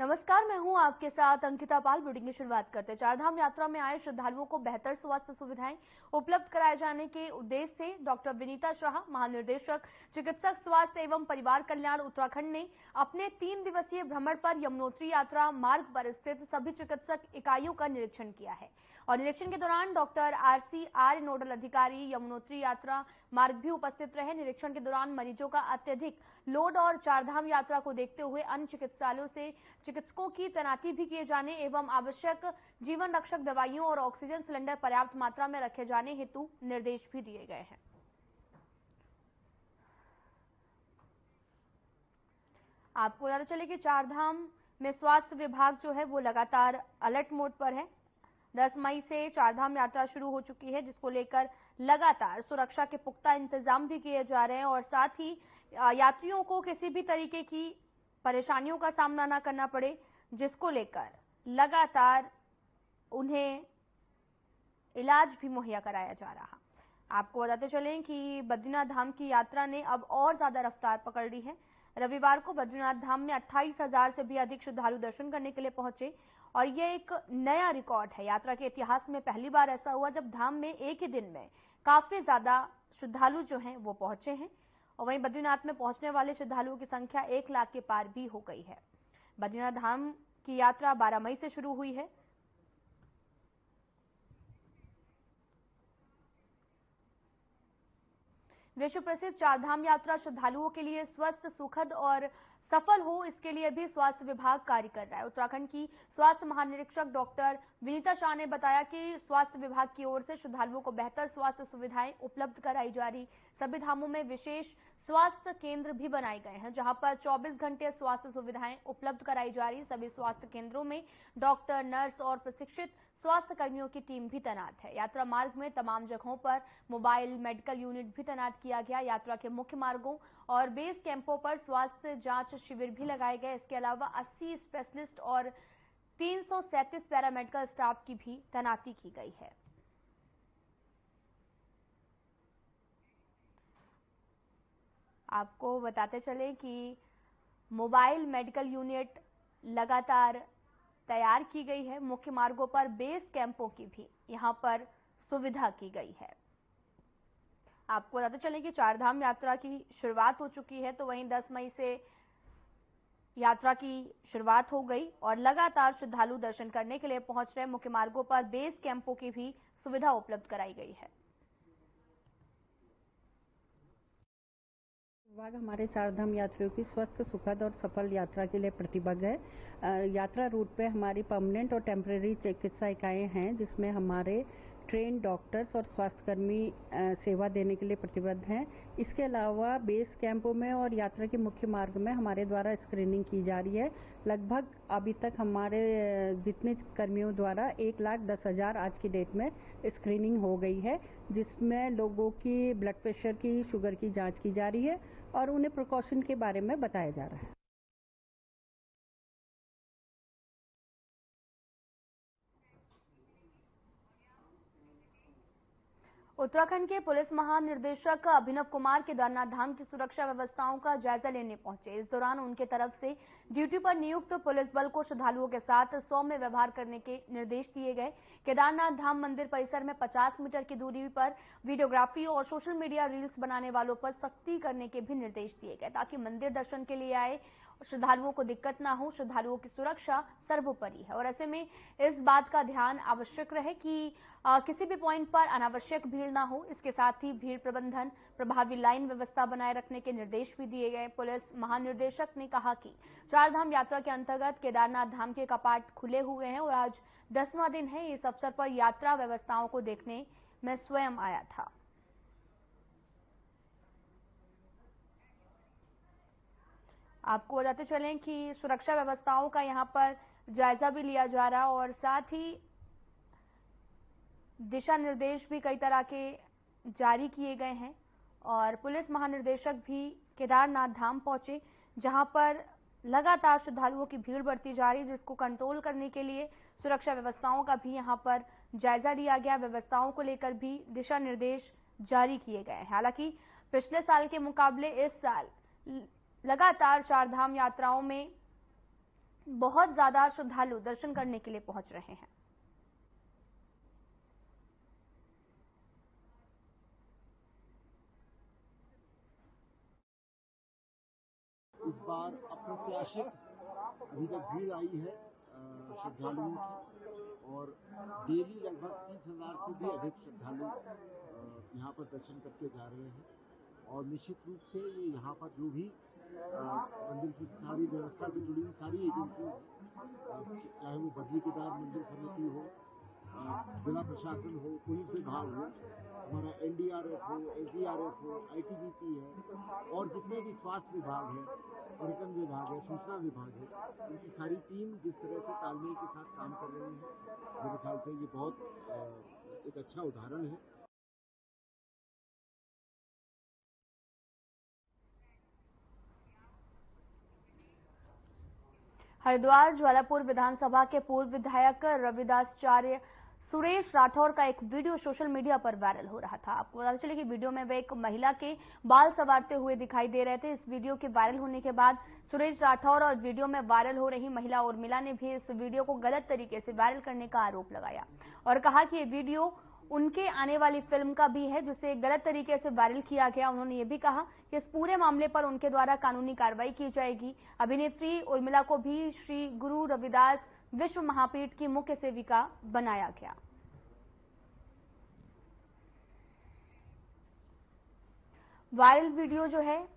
नमस्कार, मैं हूं आपके साथ अंकिता पाल। बुलेटिन की शुरुआत करते हैं। चारधाम यात्रा में आए श्रद्धालुओं को बेहतर स्वास्थ्य सुविधाएं उपलब्ध कराए जाने के उद्देश्य से डॉक्टर विनीता शाह, महानिदेशक चिकित्सक स्वास्थ्य एवं परिवार कल्याण उत्तराखंड ने अपने 3 दिवसीय भ्रमण पर यमुनोत्री यात्रा मार्ग पर स्थित सभी चिकित्सक इकाइयों का निरीक्षण किया है। और निरीक्षण के दौरान डॉक्टर आरसी आर्य, नोडल अधिकारी, यमुनोत्री यात्रा मार्ग भी उपस्थित रहे। निरीक्षण के दौरान मरीजों का अत्यधिक लोड और चारधाम यात्रा को देखते हुए अन्य चिकित्सालयों से चिकित्सकों की तैनाती भी किए जाने एवं आवश्यक जीवन रक्षक दवाइयों और ऑक्सीजन सिलेंडर पर्याप्त मात्रा में रखे जाने हेतु निर्देश भी दिए गए हैं। आपको बताते चले कि चारधाम में स्वास्थ्य विभाग जो है वो लगातार अलर्ट मोड पर है। 10 मई से चारधाम यात्रा शुरू हो चुकी है, जिसको लेकर लगातार सुरक्षा के पुख्ता इंतजाम भी किए जा रहे हैं और साथ ही यात्रियों को किसी भी तरीके की परेशानियों का सामना न करना पड़े, जिसको लेकर लगातार उन्हें इलाज भी मुहैया कराया जा रहा। आपको बताते चलें कि बद्रीनाथ धाम की यात्रा ने अब और ज्यादा रफ्तार पकड़ ली है। रविवार को बद्रीनाथ धाम में 28,000 से भी अधिक श्रद्धालु दर्शन करने के लिए पहुंचे और यह एक नया रिकॉर्ड है। यात्रा के इतिहास में पहली बार ऐसा हुआ जब धाम में एक ही दिन में काफी ज्यादा श्रद्धालु जो हैं वो पहुंचे हैं। और वहीं बद्रीनाथ में पहुंचने वाले श्रद्धालुओं की संख्या 1 लाख के पार भी हो गई है। बद्रीनाथ धाम की यात्रा 12 मई से शुरू हुई है। विश्व प्रसिद्ध चारधाम यात्रा श्रद्धालुओं के लिए स्वस्थ, सुखद और सफल हो, इसके लिए भी स्वास्थ्य विभाग कार्य कर रहा है। उत्तराखंड की स्वास्थ्य महानिरीक्षक डॉक्टर विनीता शाह ने बताया कि स्वास्थ्य विभाग की ओर से श्रद्धालुओं को बेहतर स्वास्थ्य सुविधाएं उपलब्ध कराई जा रही। सभी धामों में विशेष स्वास्थ्य केंद्र भी बनाए गए हैं, जहां पर 24 घंटे स्वास्थ्य सुविधाएं उपलब्ध कराई जा रही। सभी स्वास्थ्य केंद्रों में डॉक्टर, नर्स और प्रशिक्षित स्वास्थ्य कर्मियों की टीम भी तैनात है। यात्रा मार्ग में तमाम जगहों पर मोबाइल मेडिकल यूनिट भी तैनात किया गया। यात्रा के मुख्य मार्गों और बेस कैंपों पर स्वास्थ्य जांच शिविर भी लगाए गए। इसके अलावा 80 स्पेशलिस्ट और 337 पैरामेडिकल स्टाफ की भी तैनाती की गई है। आपको बताते चले कि मोबाइल मेडिकल यूनिट लगातार तैयार की गई है। मुख्य मार्गों पर बेस कैंपों की भी यहां पर सुविधा की गई है। आपको बताते चलें कि चारधाम यात्रा की शुरुआत हो चुकी है, तो वहीं 10 मई से यात्रा की शुरुआत हो गई और लगातार श्रद्धालु दर्शन करने के लिए पहुंच रहे। मुख्य मार्गों पर बेस कैंपों की भी सुविधा उपलब्ध कराई गई है। विभाग हमारे चारधाम यात्रियों की स्वस्थ, सुखद और सफल यात्रा के लिए प्रतिबद्ध है। यात्रा रूट पे हमारी परमानेंट और टेम्परेरी चिकित्सा इकाइयाँ हैं, जिसमें हमारे ट्रेन डॉक्टर्स और स्वास्थ्यकर्मी सेवा देने के लिए प्रतिबद्ध हैं। इसके अलावा बेस कैंपों में और यात्रा के मुख्य मार्ग में हमारे द्वारा स्क्रीनिंग की जा रही है। लगभग अभी तक हमारे जितने कर्मियों द्वारा 1,10,000 आज की डेट में स्क्रीनिंग हो गई है, जिसमें लोगों की ब्लड प्रेशर की, शुगर की जांच की जा रही है और उन्हें प्रिकॉशन के बारे में बताया जा रहा है। उत्तराखंड के पुलिस महानिर्देशक अभिनव कुमार केदारनाथ धाम की सुरक्षा व्यवस्थाओं का जायजा लेने पहुंचे। इस दौरान उनके तरफ से ड्यूटी पर नियुक्त पुलिस बल को श्रद्धालुओं के साथ सौम्य व्यवहार करने के निर्देश दिए गए। केदारनाथ धाम मंदिर परिसर में 50 मीटर की दूरी पर वीडियोग्राफी और सोशल मीडिया रील्स बनाने वालों पर सख्ती करने के भी निर्देश दिए गए, ताकि मंदिर दर्शन के लिए आए श्रद्धालुओं को दिक्कत ना हो। श्रद्धालुओं की सुरक्षा सर्वोपरि है और ऐसे में इस बात का ध्यान आवश्यक रहे कि किसी भी पॉइंट पर अनावश्यक भीड़ ना हो। इसके साथ ही भीड़ प्रबंधन, प्रभावी लाइन व्यवस्था बनाए रखने के निर्देश भी दिए गए। पुलिस महानिर्देशक ने कहा कि चारधाम यात्रा के अंतर्गत केदारनाथ धाम के कपाट खुले हुए हैं और आज 10वां दिन है। इस अवसर पर यात्रा व्यवस्थाओं को देखने मैं स्वयं आया था। आपको बताते चलें कि सुरक्षा व्यवस्थाओं का यहां पर जायजा भी लिया जा रहा और साथ ही दिशा निर्देश भी कई तरह के जारी किए गए हैं। और पुलिस महानिर्देशक भी केदारनाथ धाम पहुंचे, जहां पर लगातार श्रद्धालुओं की भीड़ बढ़ती जा रही है, जिसको कंट्रोल करने के लिए सुरक्षा व्यवस्थाओं का भी यहां पर जायजा लिया गया। व्यवस्थाओं को लेकर भी दिशा निर्देश जारी किए गए हैं। हालांकि पिछले साल के मुकाबले इस साल लगातार चारधाम यात्राओं में बहुत ज्यादा श्रद्धालु दर्शन करने के लिए पहुंच रहे हैं। इस बार अप्रत्याशित अभी तक भीड़ आई है श्रद्धालुओं की, और डेली लगभग 30,000 से भी अधिक श्रद्धालु यहाँ पर दर्शन करके जा रहे हैं। और निश्चित रूप से ये यहाँ पर जो भी मंदिर की सारी व्यवस्था से जुड़ी हुई सारी एजेंसी, चाहे वो बद्री केदार मंदिर समिति हो, जिला प्रशासन हो, पुलिस विभाग हो, हमारा NDRF हो, SDRF हो, ITBP है, और जितने भी स्वास्थ्य विभाग है, पर्यटन विभाग है, सूचना विभाग है, उनकी सारी टीम जिस तरह से तालमेल के साथ काम कर रही है, मेरे ख्याल से ये बहुत एक अच्छा उदाहरण है। हरिद्वार ज्वालापुर विधानसभा के पूर्व विधायक रविदासाचार्य सुरेश राठौर का एक वीडियो सोशल मीडिया पर वायरल हो रहा था। आपको पता चले कि वीडियो में वे एक महिला के बाल संवारते हुए दिखाई दे रहे थे। इस वीडियो के वायरल होने के बाद सुरेश राठौर और वीडियो में वायरल हो रही महिला उर्मिला ने भी इस वीडियो को गलत तरीके से वायरल करने का आरोप लगाया और कहा कि ये वीडियो उनके आने वाली फिल्म का भी है, जिसे गलत तरीके से वायरल किया गया। उन्होंने ये भी कहा कि इस पूरे मामले पर उनके द्वारा कानूनी कार्रवाई की जाएगी। अभिनेत्री उर्मिला को भी श्री गुरु रविदास विश्व महापीठ की मुख्य सेविका बनाया गया। वायरल वीडियो जो है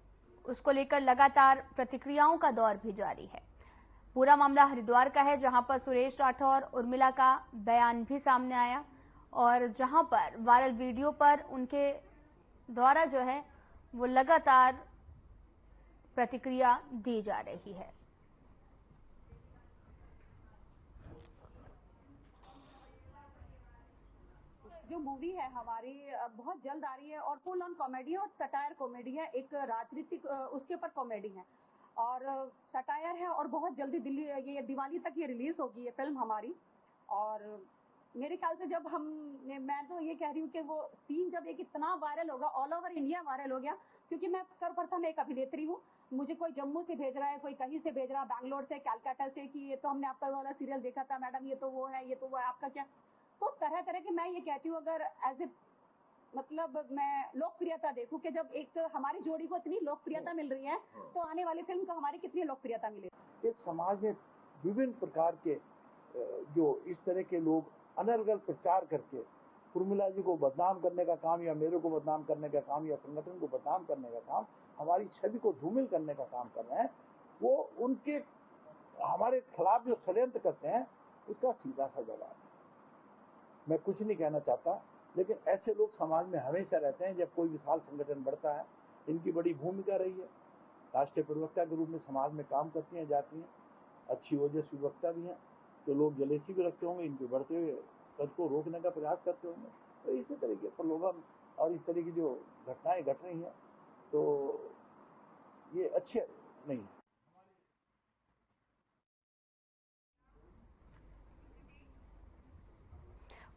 उसको लेकर लगातार प्रतिक्रियाओं का दौर भी जारी है। पूरा मामला हरिद्वार का है, जहां पर सुरेश राठौर उर्मिला का बयान भी सामने आया और जहां पर वायरल वीडियो पर उनके द्वारा जो है वो लगातार प्रतिक्रिया दी जा रही है। जो मूवी है हमारी बहुत जल्द आ रही है और फुल ऑन कॉमेडी और सटायर कॉमेडी है, एक राजनीतिक उसके ऊपर कॉमेडी है और सटायर है और बहुत जल्दी ये दिवाली तक ये रिलीज होगी ये फिल्म हमारी। और मेरे ख्याल से जब मैं तो ये कह रही हूँ कि वो सीन जब एक इतना वायरल होगा, ऑल ओवर इंडिया वायरल हो गया, क्योंकि मैं सर्वप्रथम एक अभिनेत्री हूँ, मुझे कोई जम्मू से भेज रहा है, कोई कहीं से भेज रहा है, बैंगलोर से, कलकत्ता से, कि ये तो हमने आपका वाला सीरियल देखा था मैडम, ये तो वो है, ये तो वो है, आपका क्या। तो तरह तरह के, मैं ये कहती हूँ अगर एज ए मतलब मैं लोकप्रियता देखूं कि जब एक हमारी जोड़ी को इतनी लोकप्रियता मिल रही है तो आने वाली फिल्म को हमारी कितनी लोकप्रियता मिलेगी। इस समाज में विभिन्न प्रकार के जो इस तरह के लोग अनर्गल प्रचार करके उर्मिला जी को बदनाम करने का काम, या मेरे को बदनाम करने का काम, या संगठन को बदनाम करने का काम, हमारी छवि को धूमिल करने का काम कर रहे हैं, वो उनके हमारे खिलाफ जो षड्यंत्र करते हैं उसका सीधा सा जवाब है। मैं कुछ नहीं कहना चाहता, लेकिन ऐसे लोग समाज में हमेशा रहते हैं। जब कोई विशाल संगठन बढ़ता है, इनकी बड़ी भूमिका रही है, राष्ट्रीय प्रवक्ता के रूप में समाज में काम करती हैं, जाती हैं, अच्छी ओजस्वी वक्ता भी हैं, तो लोग जलेसी भी रखते होंगे, इनके बढ़ते हुए पद को रोकने का प्रयास करते होंगे। तो इसी तरीके प्रलोभन और इस तरह की जो घटनाएं घट रही हैं, तो ये अच्छे नहीं है।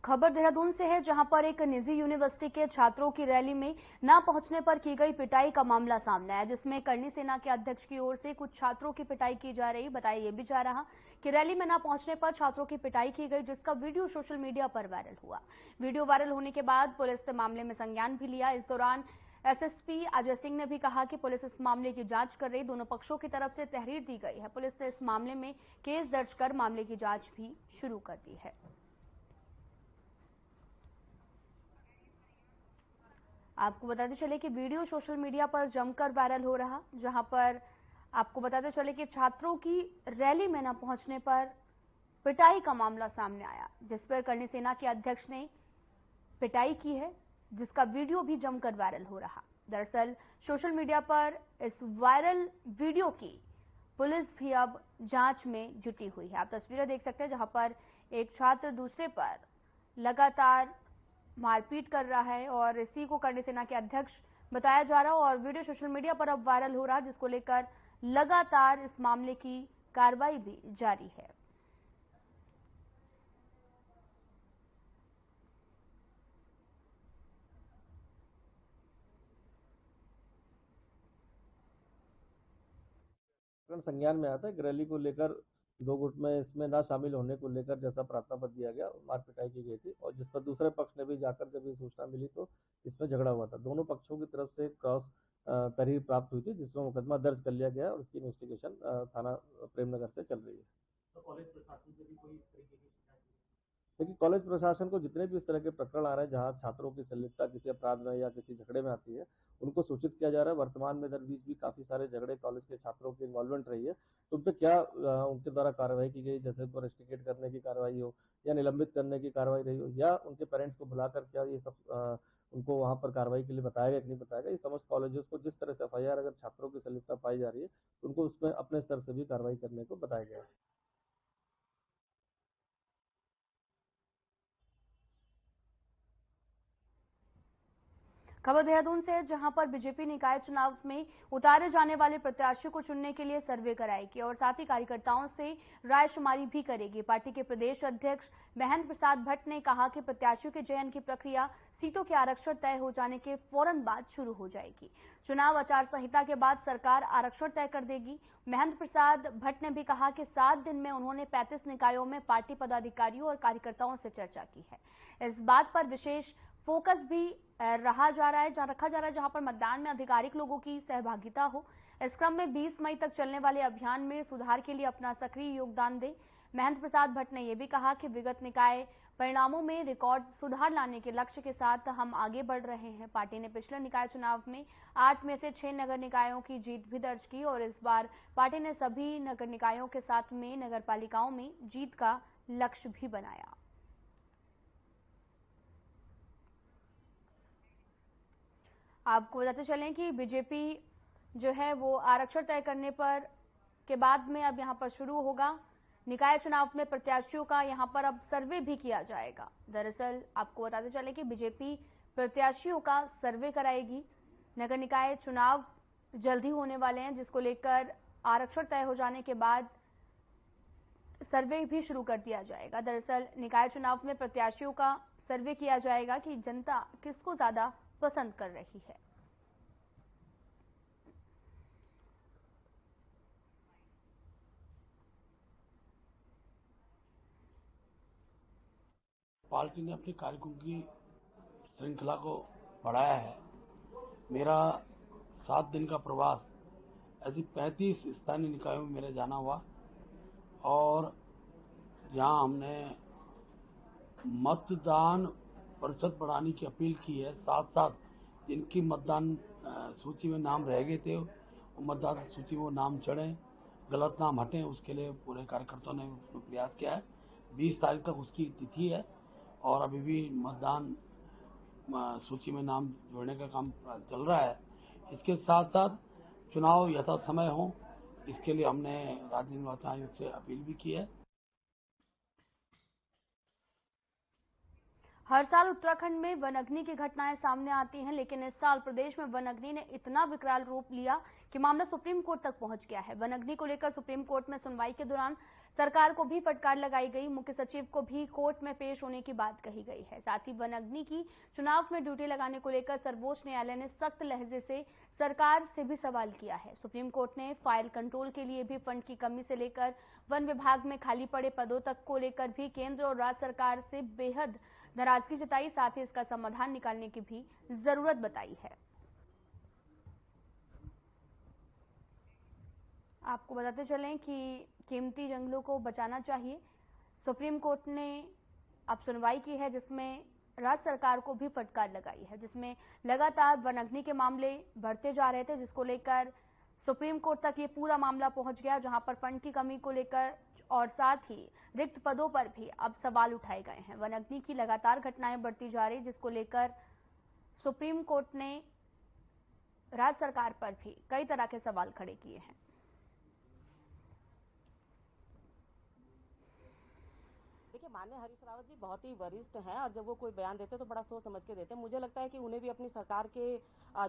खबर देहरादून से है, जहां पर एक निजी यूनिवर्सिटी के छात्रों की रैली में न पहुंचने पर की गई पिटाई का मामला सामने आया, जिसमें करणी सेना के अध्यक्ष की ओर से कुछ छात्रों की पिटाई की जा रही। बताया यह भी जा रहा कि रैली में न पहुंचने पर छात्रों की पिटाई की गई, जिसका वीडियो सोशल मीडिया पर वायरल हुआ। वीडियो वायरल होने के बाद पुलिस ने मामले में संज्ञान भी लिया। इस दौरान एसएसपी अजय सिंह ने भी कहा कि पुलिस इस मामले की जांच कर रही, दोनों पक्षों की तरफ से तहरीर दी गई है। पुलिस ने इस मामले में केस दर्ज कर मामले की जांच भी शुरू कर दी है। आपको बताते चले कि वीडियो सोशल मीडिया पर जमकर वायरल हो रहा, जहां पर आपको बताते चले कि छात्रों की रैली में न पहुंचने पर पिटाई का मामला सामने आया, जिस पर करणी सेना के अध्यक्ष ने पिटाई की है, जिसका वीडियो भी जमकर वायरल हो रहा। दरअसल सोशल मीडिया पर इस वायरल वीडियो की पुलिस भी अब जांच में जुटी हुई है। आप तस्वीरें देख सकते हैं, जहां पर एक छात्र दूसरे पर लगातार मारपीट कर रहा है और इसी को करणी सेना के अध्यक्ष बताया जा रहा, और वीडियो सोशल मीडिया पर अब वायरल हो रहा, जिसको लेकर लगातार इस मामले की कार्रवाई भी जारी है। संज्ञान में आता है। रैली को लेकर 2 गुट में इसमें ना शामिल होने को लेकर जैसा प्रार्थना पत्र दिया गया, मार पिटाई की गई थी और जिस पर दूसरे पक्ष ने भी जाकर जब ये सूचना मिली तो इसमें झगड़ा हुआ था। दोनों पक्षों की तरफ से क्रॉस तहरीर प्राप्त हुई थी जिसमें मुकदमा दर्ज कर लिया गया और उसकी इन्वेस्टिगेशन थाना प्रेमनगर से चल रही है। तो कॉलेज प्रशासन से भी कोई इस तरीके की शिकायत? देखिए, कॉलेज प्रशासन को जितने भी इस तरह के प्रकरण आ रहे हैं जहाँ छात्रों की संलिप्तता किसी अपराध में या किसी झगड़े में आती है, उनको सूचित किया जा रहा है। वर्तमान में इधर बीच भी काफी सारे झगड़े कॉलेज के छात्रों की इन्वॉल्वमेंट रही है, तो उन पे क्या उनके द्वारा कार्रवाई की गई, जैसे उनको रेस्ट्रिकेट करने की कार्रवाई हो या निलंबित करने की कार्रवाई रही हो या उनके पेरेंट्स को बुलाकर क्या ये सब उनको वहाँ पर कार्रवाई के लिए बताया गया कि नहीं बताया गया। ये समस्त कॉलेजेस को जिस तरह से एफआईआर अगर छात्रों की संलिप्तता पाई जा रही है तो उनको उसमें अपने स्तर से भी कार्रवाई करने को बताया गया है। खबर देहरादून से, जहां पर बीजेपी निकाय चुनाव में उतारे जाने वाले प्रत्याशियों को चुनने के लिए सर्वे कराएगी और साथ ही कार्यकर्ताओं से रायशुमारी भी करेगी। पार्टी के प्रदेश अध्यक्ष महेंद्र प्रसाद भट्ट ने कहा कि प्रत्याशियों के चयन की प्रक्रिया सीटों के आरक्षण तय हो जाने के फौरन बाद शुरू हो जाएगी। चुनाव आचार संहिता के बाद सरकार आरक्षण तय कर देगी। महेंद्र प्रसाद भट्ट ने भी कहा कि 7 दिन में उन्होंने 35 निकायों में पार्टी पदाधिकारियों और कार्यकर्ताओं से चर्चा की है। इस बात पर विशेष फोकस भी रखा जा रहा है जहां पर मतदान में आधिकारिक लोगों की सहभागिता हो। इस क्रम में 20 मई तक चलने वाले अभियान में सुधार के लिए अपना सक्रिय योगदान दें। महेंद्र प्रसाद भट्ट ने यह भी कहा कि विगत निकाय परिणामों में रिकॉर्ड सुधार लाने के लक्ष्य के साथ हम आगे बढ़ रहे हैं। पार्टी ने पिछले निकाय चुनाव में 8 में से 6 नगर निकायों की जीत भी दर्ज की और इस बार पार्टी ने सभी नगर निकायों के साथ में नगर पालिकाओं में जीत का लक्ष्य भी बनाया। आपको बताते चलें कि बीजेपी जो है वो आरक्षण तय करने पर के बाद में अब यहां पर शुरू होगा निकाय चुनाव में प्रत्याशियों का यहां पर अब सर्वे भी किया जाएगा। दरअसल आपको बताते चलें कि बीजेपी प्रत्याशियों का सर्वे कराएगी। नगर निकाय चुनाव जल्दी होने वाले हैं जिसको लेकर आरक्षण तय हो जाने के बाद सर्वे भी शुरू कर दिया जाएगा। दरअसल निकाय चुनाव में प्रत्याशियों का सर्वे किया जाएगा कि जनता किसको ज्यादा पसंद कर रही है। पार्टी ने अपनी कार्यक्रम की श्रृंखला को बढ़ाया है। मेरा 7 दिन का प्रवास ऐसी 35 स्थानीय निकायों में मेरे जाना हुआ और यहाँ हमने मतदान प्रतिशत बढ़ाने की अपील की है। साथ साथ जिनकी मतदान सूची में नाम रह गए थे वो मतदान सूची में वो नाम चढ़े, गलत नाम हटें, उसके लिए पूरे कार्यकर्ताओं ने प्रयास किया है। 20 तारीख तक उसकी तिथि है और अभी भी मतदान सूची में नाम जोड़ने का काम चल रहा है। इसके साथ साथ चुनाव यथा समय हो इसके लिए हमने राज्य निर्वाचन आयोग से अपील भी की है। हर साल उत्तराखंड में वनाग्नि की घटनाएं सामने आती हैं, लेकिन इस साल प्रदेश में वनाग्नि ने इतना विकराल रूप लिया कि मामला सुप्रीम कोर्ट तक पहुंच गया है। वनाग्नि को लेकर सुप्रीम कोर्ट में सुनवाई के दौरान सरकार को भी फटकार लगाई गई। मुख्य सचिव को भी कोर्ट में पेश होने की बात कही गई है। साथ ही वनाग्नि की चुनाव में ड्यूटी लगाने को लेकर सर्वोच्च न्यायालय ने सख्त लहजे से सरकार से भी सवाल किया है। सुप्रीम कोर्ट ने फायर कंट्रोल के लिए भी फंड की कमी से लेकर वन विभाग में खाली पड़े पदों तक को लेकर भी केंद्र और राज्य सरकार से बेहद नाराजगी जताई। साथ ही इसका समाधान निकालने की भी जरूरत बताई है। आपको बताते चलें कि कीमती जंगलों को बचाना चाहिए। सुप्रीम कोर्ट ने अब सुनवाई की है जिसमें राज्य सरकार को भी फटकार लगाई है, जिसमें लगातार वनाग्नि के मामले बढ़ते जा रहे थे, जिसको लेकर सुप्रीम कोर्ट तक ये पूरा मामला पहुंच गया, जहां पर फंड की कमी को लेकर और साथ ही रिक्त पदों पर भी अब सवाल उठाए गए हैं। वनाग्नि की लगातार घटनाएं बढ़ती जा रही, जिसको लेकर सुप्रीम कोर्ट ने राज्य सरकार पर भी कई तरह के सवाल खड़े किए हैं। देखिए, माननीय हरीश रावत जी बहुत ही वरिष्ठ हैं और जब वो कोई बयान देते तो बड़ा सोच समझ के देते हैं। मुझे लगता है कि उन्हें भी अपनी सरकार के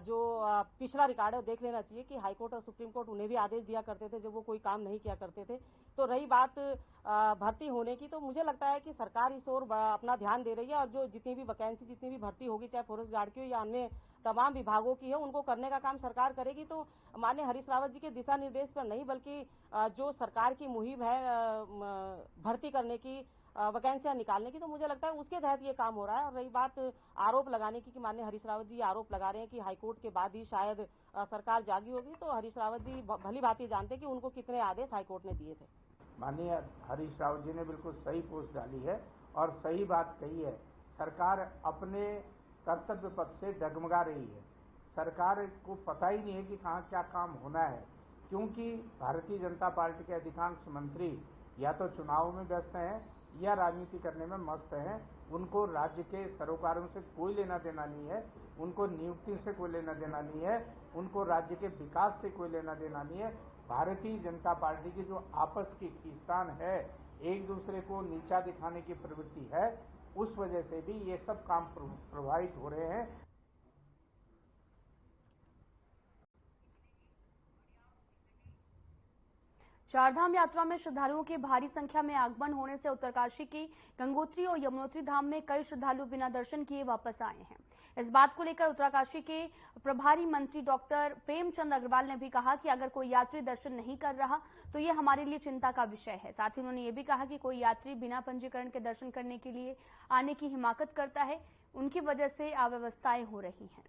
जो पिछला रिकॉर्ड है देख लेना चाहिए कि हाई कोर्ट और सुप्रीम कोर्ट उन्हें भी आदेश दिया करते थे जब वो कोई काम नहीं किया करते थे। तो रही बात भर्ती होने की, तो मुझे लगता है कि सरकार इस ओर अपना ध्यान दे रही है और जो जितनी भी वैकेंसी, जितनी भी भर्ती होगी, चाहे फॉरेस्ट गार्ड की हो या अन्य तमाम विभागों की है, उनको करने का काम सरकार करेगी। तो माननीय हरीश रावत जी के दिशा निर्देश पर नहीं, बल्कि जो सरकार की मुहिम है भर्ती करने की, वैकेंसियां निकालने की, तो मुझे लगता है उसके तहत ये काम हो रहा है। और रही बात आरोप लगाने की कि माननीय हरीश रावत जी आरोप लगा रहे हैं कि हाईकोर्ट के बाद ही शायद सरकार जागी होगी, तो हरीश रावत जी भली भांति जानते हैं कि उनको कितने आदेश हाईकोर्ट ने दिए थे। माननीय हरीश रावत जी ने बिल्कुल सही पोस्ट डाली है और सही बात कही है। सरकार अपने कर्तव्य पथ से डगमगा रही है। सरकार को पता ही नहीं है कि कहाँ क्या काम होना है, क्योंकि भारतीय जनता पार्टी के अधिकांश मंत्री या तो चुनाव में व्यस्त हैं या राजनीति करने में मस्त हैं। उनको राज्य के सरोकारों से कोई लेना देना नहीं है, उनको नियुक्ति से कोई लेना देना नहीं है, उनको राज्य के विकास से कोई लेना देना नहीं है। भारतीय जनता पार्टी की जो आपस की खींचतान है, एक दूसरे को नीचा दिखाने की प्रवृत्ति है, उस वजह से भी ये सब काम प्रभावित हो रहे हैं। चारधाम यात्रा में श्रद्धालुओं के भारी संख्या में आगमन होने से उत्तरकाशी की गंगोत्री और यमुनोत्री धाम में कई श्रद्धालु बिना दर्शन किए वापस आए हैं। इस बात को लेकर उत्तरकाशी के प्रभारी मंत्री डॉक्टर प्रेमचंद अग्रवाल ने भी कहा कि अगर कोई यात्री दर्शन नहीं कर रहा तो ये हमारे लिए चिंता का विषय है। साथ ही उन्होंने ये भी कहा कि कोई यात्री बिना पंजीकरण के दर्शन करने के लिए आने की हिमाकत करता है, उनकी वजह से अव्यवस्थाएं हो रही हैं।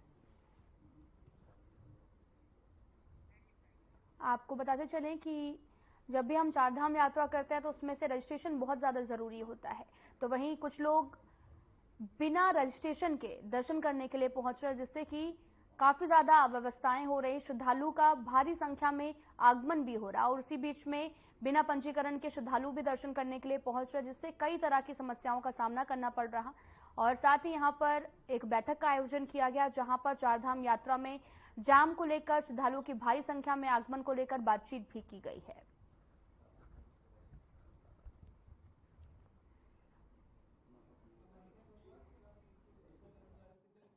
आपको बताते चलें कि जब भी हम चारधाम यात्रा करते हैं तो उसमें से रजिस्ट्रेशन बहुत ज्यादा जरूरी होता है, तो वहीं कुछ लोग बिना रजिस्ट्रेशन के दर्शन करने के लिए पहुंच रहे हैं, जिससे कि काफी ज्यादा अव्यवस्थाएं हो रही। श्रद्धालु का भारी संख्या में आगमन भी हो रहा और उसी बीच में बिना पंजीकरण के श्रद्धालु भी दर्शन करने के लिए पहुंच रहे, जिससे कई तरह की समस्याओं का सामना करना पड़ रहा। और साथ ही यहाँ पर एक बैठक का आयोजन किया गया, जहां पर चारधाम यात्रा में जाम को लेकर, श्रद्धालुओं की भारी संख्या में आगमन को लेकर बातचीत भी की गई है।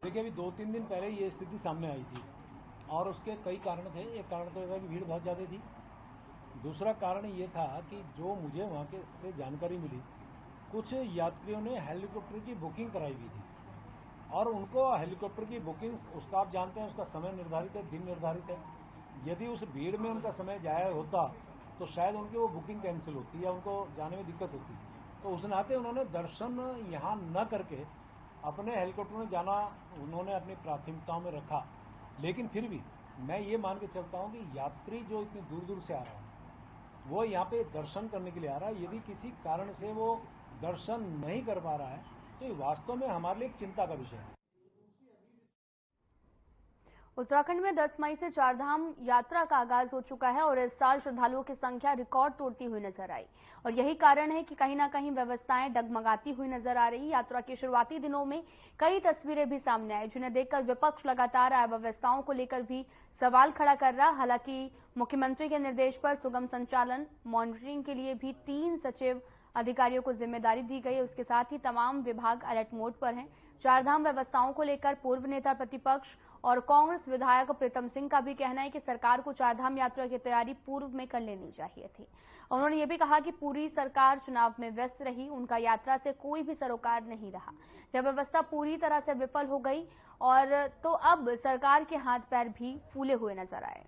देखिए, अभी 2-3 दिन पहले ये स्थिति सामने आई थी और उसके कई कारण थे। एक कारण तो था कि भीड़ बहुत ज़्यादा थी। दूसरा कारण ये था कि जो मुझे वहाँ के से जानकारी मिली, कुछ यात्रियों ने हेलीकॉप्टर की बुकिंग कराई हुई थी और उनको हेलीकॉप्टर की बुकिंग, उसका आप जानते हैं, उसका समय निर्धारित है, दिन निर्धारित है। यदि उस भीड़ में उनका समय जाया होता तो शायद उनकी वो बुकिंग कैंसिल होती या उनको जाने में दिक्कत होती। तो उस नाते उन्होंने दर्शन यहाँ न करके अपने हेलीकॉप्टर में जाना उन्होंने अपनी प्राथमिकताओं में रखा। लेकिन फिर भी मैं ये मान के चलता हूँ कि यात्री जो इतनी दूर दूर से आ रहा है वो यहाँ पे दर्शन करने के लिए आ रहा है। यदि किसी कारण से वो दर्शन नहीं कर पा रहा है तो ये वास्तव में हमारे लिए एक चिंता का विषय है। उत्तराखंड में 10 मई से चारधाम यात्रा का आगाज हो चुका है और इस साल श्रद्धालुओं की संख्या रिकॉर्ड तोड़ती हुई नजर आई और यही कारण है कि कहीं ना कहीं व्यवस्थाएं डगमगाती हुई नजर आ रही। यात्रा के शुरुआती दिनों में कई तस्वीरें भी सामने आई, जिन्हें देखकर विपक्ष लगातार अव्यवस्थाओं को लेकर भी सवाल खड़ा कर रहा। हालांकि मुख्यमंत्री के निर्देश पर सुगम संचालन, मॉनिटरिंग के लिए भी 3 सचिव अधिकारियों को जिम्मेदारी दी गई। उसके साथ ही तमाम विभाग अलर्ट मोड पर हैं। चारधाम व्यवस्थाओं को लेकर पूर्व नेता प्रतिपक्ष और कांग्रेस विधायक प्रीतम सिंह का भी कहना है कि सरकार को चारधाम यात्रा की तैयारी पूर्व में कर लेनी चाहिए थी। उन्होंने ये भी कहा कि पूरी सरकार चुनाव में व्यस्त रही, उनका यात्रा से कोई भी सरोकार नहीं रहा। जब व्यवस्था पूरी तरह से विफल हो गई और तो अब सरकार के हाथ पैर भी फूले हुए नजर आए।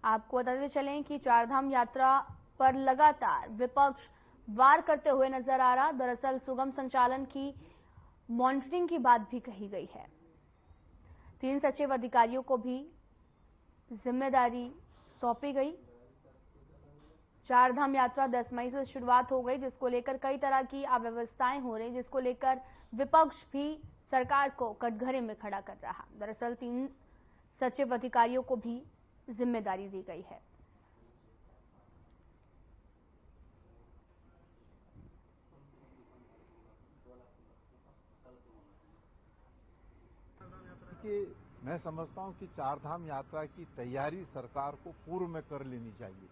आपको बताते चलें कि चारधाम यात्रा पर लगातार विपक्ष वार करते हुए नजर आ रहा। दरअसल सुगम संचालन की मॉनिटरिंग की बात भी कही गई है। 3 सचिव अधिकारियों को भी जिम्मेदारी सौंपी गई। चारधाम यात्रा 10 मई से शुरुआत हो गई, जिसको लेकर कई तरह की अव्यवस्थाएं हो रही, जिसको लेकर विपक्ष भी सरकार को कटघरे में खड़ा कर रहा। दरअसल 3 सचिव अधिकारियों को भी जिम्मेदारी दी गई है। कि मैं समझता हूं कि चारधाम यात्रा की तैयारी सरकार को पूर्व में कर लेनी चाहिए,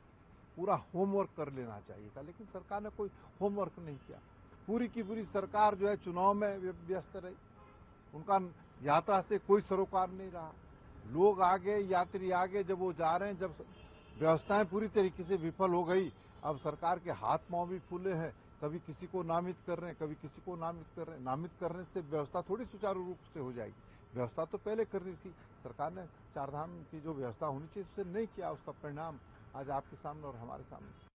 पूरा होमवर्क कर लेना चाहिए था, लेकिन सरकार ने कोई होमवर्क नहीं किया। पूरी की पूरी सरकार जो है चुनाव में व्यस्त रही, उनका यात्रा से कोई सरोकार नहीं रहा। लोग आगे, यात्री आगे, जब वो जा रहे हैं, जब व्यवस्थाएं पूरी तरीके से विफल हो गई, अब सरकार के हाथ पांव भी फूले हैं, कभी किसी को नामित कर रहे हैं, कभी किसी को नामित कर रहे हैं। नामित करने से व्यवस्था थोड़ी सुचारू रूप से हो जाएगी, व्यवस्था तो पहले करनी थी। सरकार ने चारधाम की जो व्यवस्था होनी चाहिए उसे नहीं किया, उसका परिणाम आज आपके सामने और हमारे सामने।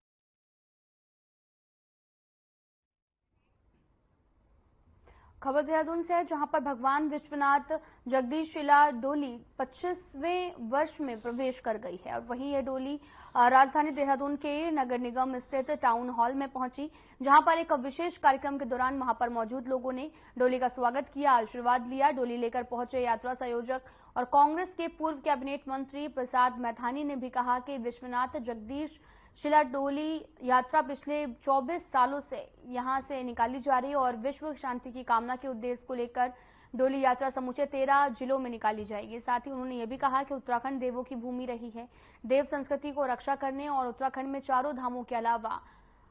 खबर देहरादून से है, जहां पर भगवान विश्वनाथ जगदीश शिला डोली 25वें वर्ष में प्रवेश कर गई है और वहीं यह डोली राजधानी देहरादून के नगर निगम स्थित टाउन हॉल में पहुंची, जहां पर एक विशेष कार्यक्रम के दौरान वहां पर मौजूद लोगों ने डोली का स्वागत किया, आशीर्वाद लिया। डोली लेकर पहुंचे यात्रा संयोजक और कांग्रेस के पूर्व कैबिनेट मंत्री प्रसाद मैथानी ने भी कहा कि विश्वनाथ जगदीश शिला डोली यात्रा पिछले 24 सालों से यहां से निकाली जा रही है और विश्व शांति की कामना के उद्देश्य को लेकर डोली यात्रा समूचे 13 जिलों में निकाली जाएगी। साथ ही उन्होंने ये भी कहा कि उत्तराखंड देवों की भूमि रही है, देव संस्कृति को रक्षा करने और उत्तराखंड में चारों धामों के अलावा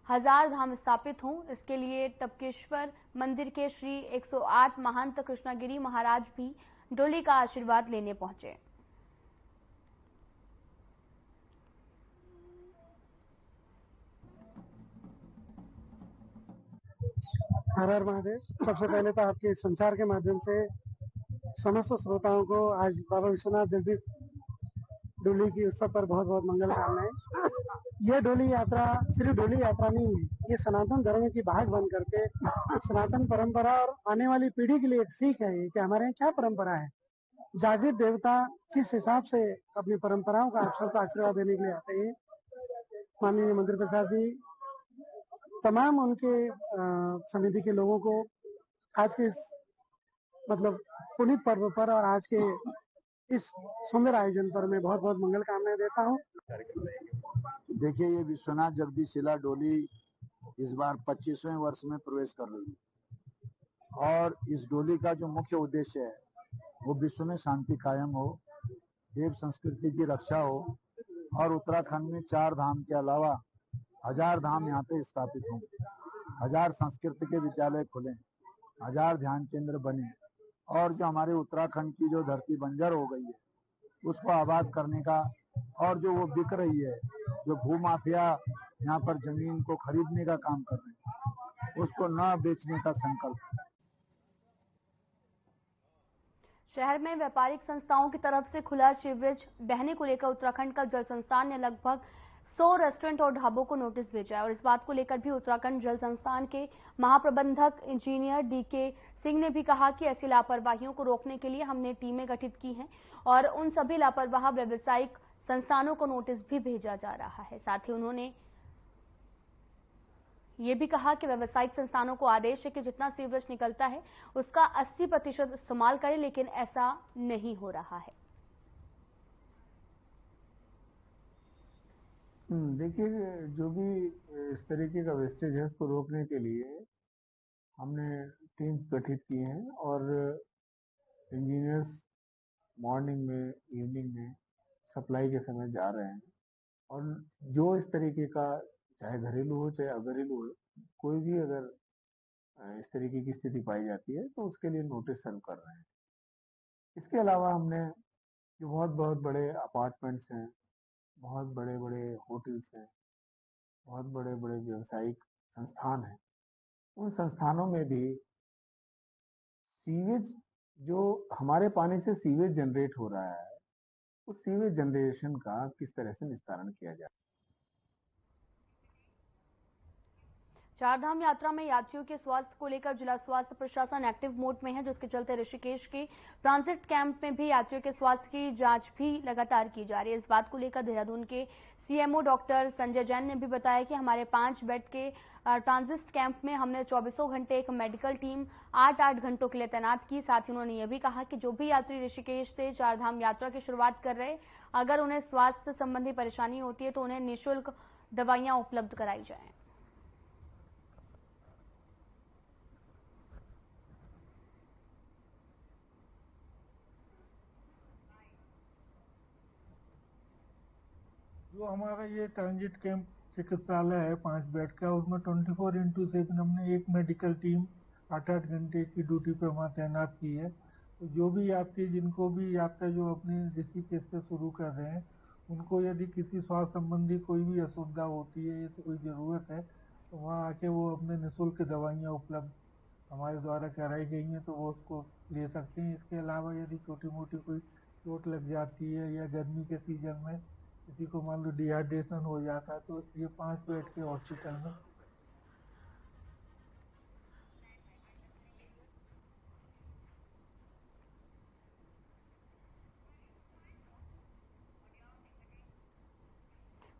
1000 धाम स्थापित हों, इसके लिए टपकेश्वर मंदिर के श्री 108 महंत कृष्णागिरी महाराज भी डोली का आशीर्वाद लेने पहुंचे। हर हर महादेव। सबसे पहले तो आपके संचार के माध्यम से समस्त श्रोताओं को आज बाबा विश्वनाथ जगदीश डोली की उत्सव पर बहुत बहुत मंगल कामनाएं। यह डोली यात्रा सिर्फ डोली यात्रा नहीं है, ये सनातन धर्म की भाग बन करके सनातन परंपरा और आने वाली पीढ़ी के लिए एक सीख है कि हमारे यहाँ क्या परंपरा है, जागृत देवता किस हिसाब से अपनी परंपराओं का आप सबको आशीर्वाद देने के लिए आते हैं। माननीय मंत्री प्रसाद जी, तमाम उनके समिति के लोगों को आज के मतलब पुनीत पर्व पर और आज के इस सुंदर आयोजन पर मैं बहुत बहुत मंगल कामनाएं देता हूं। देखिए, ये विश्वनाथ जगदीश शिला डोली इस बार 25वें वर्ष में प्रवेश कर रही है और इस डोली का जो मुख्य उद्देश्य है वो विश्व में शांति कायम हो, देव संस्कृति की रक्षा हो और उत्तराखंड में 4 धाम के अलावा 1000 धाम यहाँ पे स्थापित हों, 1000 संस्कृत के विद्यालय खुलें, 1000 ध्यान केंद्र बने और जो हमारे उत्तराखंड की जो धरती बंजर हो गई है उसको आबाद करने का, और जो वो बिक रही है, जो भूमाफिया यहाँ पर जमीन को खरीदने का काम कर रहे हैं, उसको न बेचने का संकल्प। शहर में व्यापारिक संस्थाओं की तरफ से खुला सीवरेज बहने को लेकर उत्तराखंड का जल संस्थान ने लगभग 100 रेस्टोरेंट और ढाबों को नोटिस भेजा है और इस बात को लेकर भी उत्तराखंड जल संस्थान के महाप्रबंधक इंजीनियर डीके सिंह ने भी कहा कि ऐसी लापरवाहियों को रोकने के लिए हमने टीमें गठित की हैं और उन सभी लापरवाह व्यावसायिक संस्थानों को नोटिस भी भेजा जा रहा है। साथ ही उन्होंने ये भी कहा कि व्यावसायिक संस्थानों को आदेश है कि जितना सीवरेज निकलता है उसका 80% इस्तेमाल करें, लेकिन ऐसा नहीं हो रहा है। देखिए, जो भी इस तरीके का वेस्टेज है उसको रोकने के लिए हमने टीम्स गठित किए हैं और इंजीनियर्स मॉर्निंग में, इवनिंग में सप्लाई के समय जा रहे हैं और जो इस तरीके का, चाहे घरेलू हो चाहे अघरेलू हो, कोई भी अगर इस तरीके की स्थिति पाई जाती है तो उसके लिए नोटिस सर्व कर रहे हैं। इसके अलावा हमने जो बहुत बहुत बड़े अपार्टमेंट्स हैं, बहुत बड़े बड़े होटल्स हैं, बहुत बड़े बड़े व्यावसायिक संस्थान हैं, उन संस्थानों में भी सीवेज, जो हमारे पानी से सीवेज जनरेट हो रहा है, उस सीवेज जनरेशन का किस तरह से निस्तारण किया जाए। चारधाम यात्रा में यात्रियों के स्वास्थ्य को लेकर जिला स्वास्थ्य प्रशासन एक्टिव मोड में है, जिसके चलते ऋषिकेश के ट्रांजिट कैंप में भी यात्रियों के स्वास्थ्य की जांच भी लगातार की जा रही है। इस बात को लेकर देहरादून के सीएमओ डॉक्टर संजय जैन ने भी बताया कि हमारे 5 बेड के ट्रांजिट कैंप में हमने 24 घंटे एक मेडिकल टीम 8-8 घंटों के लिए तैनात की। साथ ही उन्होंने ये भी कहा कि जो भी यात्री ऋषिकेश से चारधाम यात्रा की शुरुआत कर रहे, अगर उन्हें स्वास्थ्य संबंधी परेशानी होती है तो उन्हें निःशुल्क दवाइयां उपलब्ध कराई जाए। जो हमारा ये ट्रांजिट कैंप चिकित्सालय है 5 बेड का, उसमें 24/7 हमने एक मेडिकल टीम 8-8 घंटे की ड्यूटी पे वहाँ तैनात की है। तो जो भी यात्री, जिनको भी यात्रा जो अपने ऋषिकेश से शुरू कर रहे हैं, उनको यदि किसी स्वास्थ्य संबंधी कोई भी असुविधा होती है या तो कोई ज़रूरत है, तो वहाँ आके वो अपने निःशुल्क दवाइयाँ उपलब्ध हमारे द्वारा कराई गई हैं, तो वो उसको ले सकते हैं। इसके अलावा यदि छोटी मोटी कोई चोट लग जाती है या गर्मी के सीजन में किसी को मान लो डिहाइड्रेशन हो जाता है, तो ये 5 बेड के हॉस्पिटल में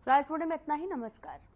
फ्लाइट्स में इतना ही। नमस्कार।